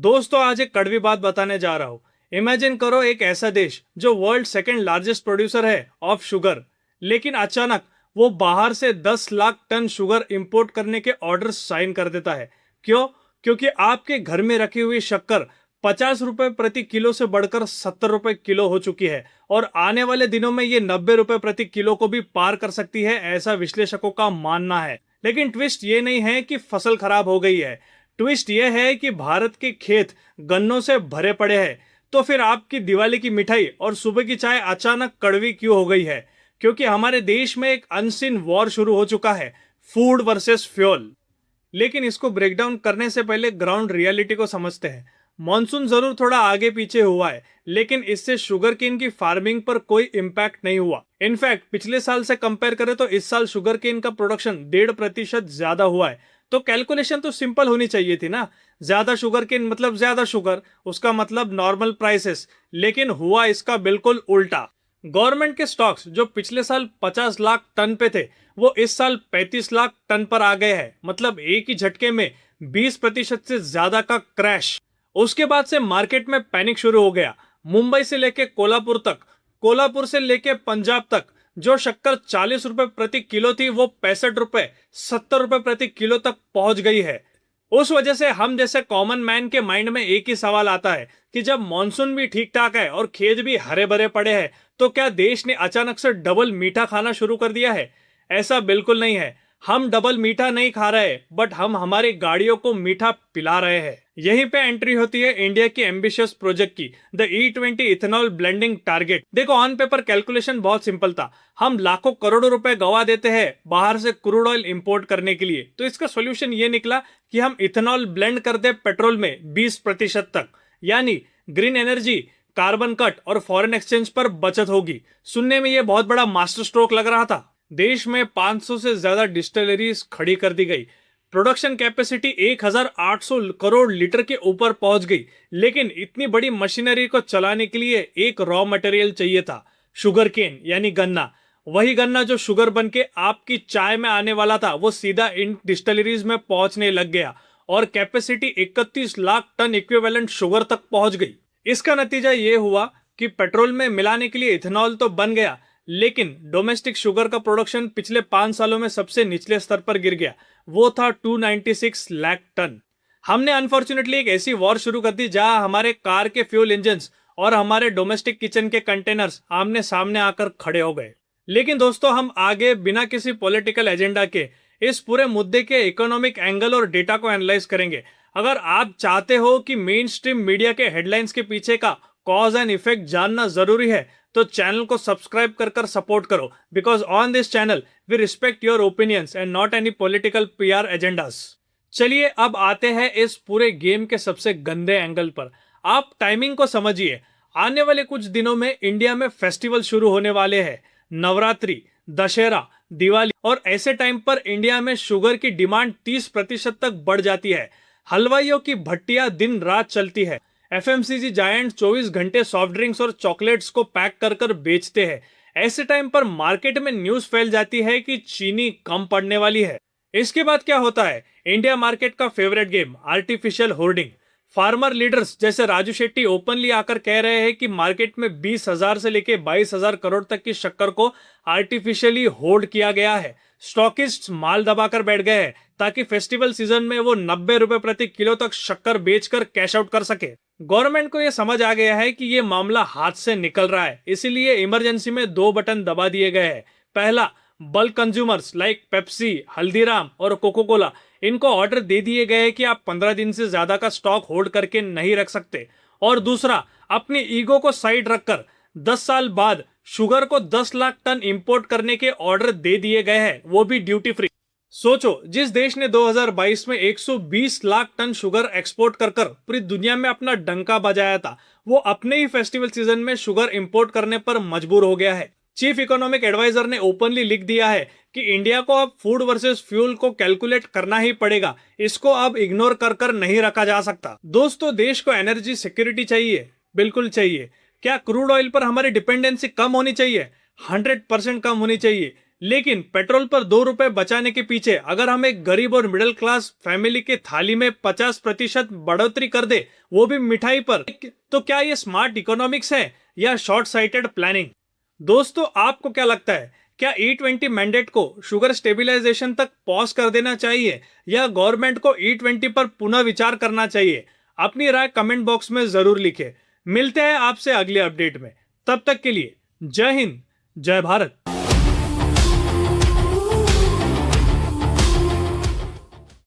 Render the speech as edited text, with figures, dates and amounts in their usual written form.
दोस्तों आज एक कड़वी बात बताने जा रहा हूं। इमेजिन करो एक ऐसा देश जो वर्ल्ड सेकंड लार्जेस्ट प्रोड्यूसर है ऑफ शुगर, लेकिन अचानक वो बाहर से 10 लाख टन शुगर इंपोर्ट करने के ऑर्डर साइन कर देता है। क्यों? क्योंकि आपके घर में रखी हुई शक्कर 50 रुपए प्रति किलो से बढ़कर 70 रुपए किलो हो चुकी है और आने वाले दिनों में ये 90 रुपए प्रति किलो को भी पार कर सकती है, ऐसा विश्लेषकों का मानना है। लेकिन ट्विस्ट ये नहीं है कि फसल खराब हो गई है, ट्विस्ट यह है कि भारत के खेत गन्नों से भरे पड़े हैं। तो फिर आपकी दिवाली की मिठाई और सुबह की चाय अचानक कड़वी क्यों हो गई है? क्योंकि हमारे देश में एक अनसीन वॉर शुरू हो चुका है, फूड वर्सेस फ्यूल। लेकिन इसको ब्रेक डाउन करने से पहले ग्राउंड रियलिटी को समझते हैं। मॉनसून जरूर थोड़ा आगे पीछे हुआ है, लेकिन इससे शुगर केन की फार्मिंग पर कोई इम्पैक्ट नहीं हुआ। इनफैक्ट पिछले साल से कंपेयर करें तो इस साल शुगर केन का प्रोडक्शन 1.5% ज्यादा हुआ है। तो कैलकुलेशन तो सिंपल होनी चाहिए थी ना, ज्यादा शुगर केन मतलब ज्यादा शुगर, उसका मतलब नॉर्मल प्राइसेस। लेकिन हुआ इसका बिल्कुल उल्टा। गवर्नमेंट के स्टॉक्स जो पिछले साल 50 लाख टन पे थे, वो इस साल 35 लाख टन पर आ गए हैं। मतलब एक ही झटके में 20% से ज्यादा का क्रैश। उसके बाद से मार्केट में पैनिक शुरू हो गया। मुंबई से लेके कोल्हापुर तक, कोल्हापुर से लेके पंजाब तक जो शक्कर 40 रुपए प्रति किलो थी, वो 65 रुपए 70 रुपए प्रति किलो तक पहुंच गई है। उस वजह से हम जैसे कॉमन मैन के माइंड में एक ही सवाल आता है कि जब मॉनसून भी ठीक ठाक है और खेत भी हरे भरे पड़े हैं, तो क्या देश ने अचानक से डबल मीठा खाना शुरू कर दिया है? ऐसा बिल्कुल नहीं है। हम डबल मीठा नहीं खा रहे, बट हम हमारी गाड़ियों को मीठा पिला रहे हैं। यहीं पे एंट्री होती है इंडिया की एम्बिशियस प्रोजेक्ट की, the E20 ethanol blending target. देखो, ऑन पेपर कैलकुलेशन बहुत सिंपल था। हम लाखों करोड़ों रुपए गवा देते हैं बाहर से क्रूड ऑयल इंपोर्ट करने के लिए, तो इसका सोल्यूशन ये निकला कि हम इथेनॉल ब्लेंड कर दे पेट्रोल में 20% तक, यानी ग्रीन एनर्जी, कार्बन कट और फॉरेन एक्सचेंज पर बचत होगी। सुनने में ये बहुत बड़ा मास्टर स्ट्रोक लग रहा था। देश में 500 से ज्यादा डिस्टिलरीज खड़ी कर दी गई। प्रोडक्शन कैपेसिटी 1800 करोड़ लीटर के ऊपर पहुंच गई। लेकिन इतनी बड़ी मशीनरी को चलाने के लिए एक रॉ मटेरियल चाहिए था, शुगर केन यानी गन्ना। वही गन्ना जो शुगर बन के आपकी चाय में आने वाला था, वो सीधा इन डिस्टिलरीज में पहुंचने लग गया और capacity 31 lakh ton equivalent sugar तक पहुंच गई। इसका नतीजा ये हुआ कि पेट्रोल में मिलाने के लिए इथेनॉल तो बन गया, लेकिन डोमेस्टिक शुगर का प्रोडक्शन पिछले 5 सालों में सबसे निचले स्तर पर गिर गया। वो था 296 लाख टन। हमने अनफॉर्चुनेटली एक ऐसी वॉर शुरू कर दी जहां हमारे कार के फ्यूल इंजन्स और हमारे डोमेस्टिक किचन के कंटेनर्स आमने सामने आकर खड़े हो गए। लेकिन दोस्तों, हम आगे बिना किसी पॉलिटिकल एजेंडा के इस पूरे मुद्दे के इकोनॉमिक एंगल और डेटा को एनालाइज करेंगे। अगर आप चाहते हो कि मेन स्ट्रीम मीडिया के हेडलाइंस के पीछे का कॉज एंड इफेक्ट जानना जरूरी है, तो चैनल को सब्सक्राइब कर सपोर्ट करो, because on this channel we respect your opinions and not any political PR agendas. चलिए अब आते हैं इस पूरे गेम के सबसे गंदे एंगल पर। आप टाइमिंग को समझिए। आने वाले कुछ दिनों में इंडिया में फेस्टिवल शुरू होने वाले हैं, नवरात्रि, दशहरा, दिवाली, और ऐसे टाइम पर इंडिया में शुगर की डिमांड 30% तक बढ़ जाती है। हलवाइयों की भट्टियां दिन रात चलती है। FMCG जायंट 24 घंटे सॉफ्ट ड्रिंक्स और चॉकलेट्स को पैक कर बेचते हैं। ऐसे टाइम पर मार्केट में न्यूज फैल जाती है कि चीनी कम पड़ने वाली है। इसके बाद क्या होता है? इंडिया मार्केट का favourite game, artificial hoarding. Farmer leaders जैसे राजू शेट्टी ओपनली आकर कह रहे हैं कि मार्केट में 20,000 से लेके 22,000 करोड़ तक की शक्कर को आर्टिफिशियली होल्ड किया गया है। स्टॉकिस्ट माल दबाकर बैठ गए हैं ताकि फेस्टिवल सीजन में वो 90 रुपए प्रति किलो तक शक्कर बेचकर कैश आउट कर सके। गवर्नमेंट को यह समझ आ गया है कि ये मामला हाथ से निकल रहा है, इसीलिए इमरजेंसी में 2 बटन दबा दिए गए हैं। पहला, bulk consumers like Pepsi, Haldiram और कोको कोला, इनको ऑर्डर दे दिए गए हैं कि आप 15 दिन से ज्यादा का स्टॉक होल्ड करके नहीं रख सकते। और दूसरा, अपनी ईगो को साइड रखकर 10 साल बाद शुगर को 10 लाख टन इंपोर्ट करने के ऑर्डर दे दिए गए हैं, वो भी ड्यूटी फ्री। सोचो, जिस देश ने 2022 में 120 लाख टन शुगर एक्सपोर्ट कर पूरी दुनिया में अपना डंका बजाया था, वो अपने ही फेस्टिवल सीजन में शुगर इंपोर्ट करने पर मजबूर हो गया है। चीफ इकोनॉमिक एडवाइजर ने ओपनली लिख दिया है कि इंडिया को अब फूड वर्सेस फ्यूल को कैलकुलेट करना ही पड़ेगा। इसको अब इग्नोर कर नहीं रखा जा सकता। दोस्तों, देश को एनर्जी सिक्योरिटी चाहिए, बिल्कुल चाहिए। क्या क्रूड ऑयल पर हमारी डिपेंडेंसी कम होनी चाहिए? 100% कम होनी चाहिए। लेकिन पेट्रोल पर 2 रुपए बचाने के पीछे अगर हम एक गरीब और मिडिल क्लास फैमिली के थाली में 50% बढ़ोतरी कर दे, वो भी मिठाई पर, तो क्या ये स्मार्ट इकोनॉमिक्स है या शॉर्ट साइटेड प्लानिंग? दोस्तों, आपको क्या लगता है? क्या E20 मैंडेट को शुगर स्टेबिलाईजेशन तक पॉज कर देना चाहिए या गवर्नमेंट को E20 पर पुनः विचार करना चाहिए? अपनी राय कमेंट बॉक्स में जरूर लिखें। मिलते हैं आपसे अगले अपडेट में। तब तक के लिए जय हिंद, जय भारत।